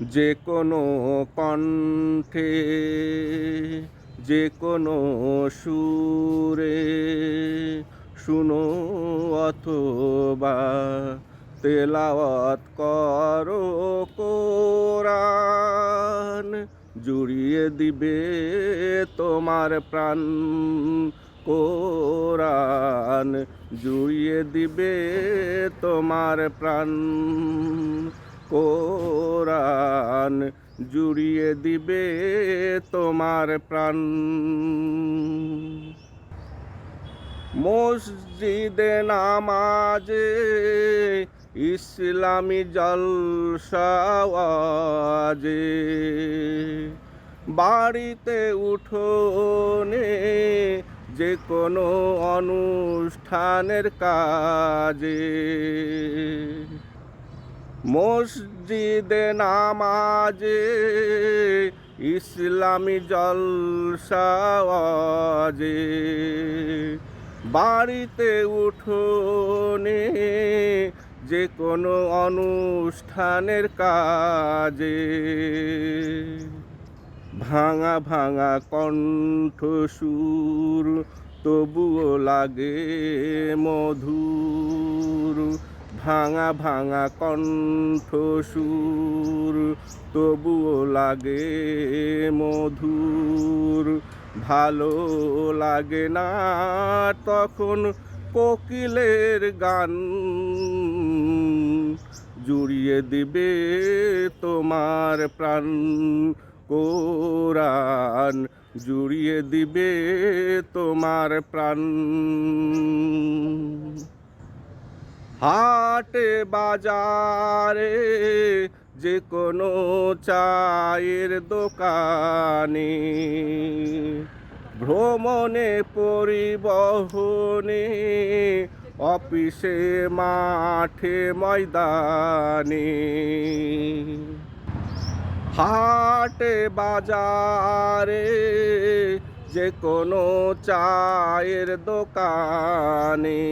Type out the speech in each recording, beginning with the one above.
যে কোনো কণ্ঠে, যে কোনো সুরে শুনো অথবা তেলাওয়াত করো কোরআন, জুড়িয়ে দিবে তোমার প্রাণ। কোরআন জুড়িয়ে দিবে তোমার প্রাণ। কোরআন জুড়িয়ে দিবে তোমার প্রাণ। মসজিদে নামাজে ইসলামী জলসা ওয়াজে, বাড়িতে উঠোনে যে কোনো অনুষ্ঠানের কাজে, মসজিদে নামাজে ইসলামী জলসা ওয়াজে, বাড়িতে উঠোনে যে কোনো অনুষ্ঠানের কাজে, ভাঙা ভাঙা কণ্ঠসুর তবুও লাগে মধুর। ভাঙা ভাঙা কণ্ঠসুর তবুও লাগে মধুর। ভালো লাগে না তখন কোকিলের গান, জুড়িয়ে দিবে তোমার প্রাণ। কোরআন জুড়িয়ে দিবে তোমার প্রাণ। হাটে বাজারে যে কোনো চায়ের দোকানে, ভ্রমণে পরিবহনে, অফিসে মাঠে ময়দানে, হাটে বাজারে যে কোনো চায়ের দোকানে,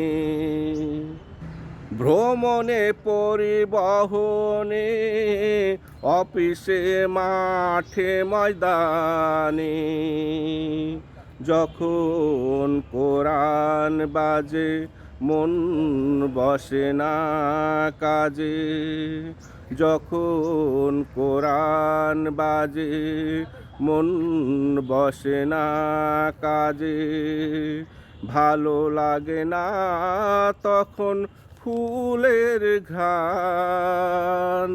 ভ্রমণে পরিবহনে, অফিসে মাঠে ময়দানে, যখন কোরআন বাজে মন বসে না কাজে। যখন কোরআন বাজে মন বসে না কাজে। ভালো লাগে না তখন ফুলের ঘ্রাণ।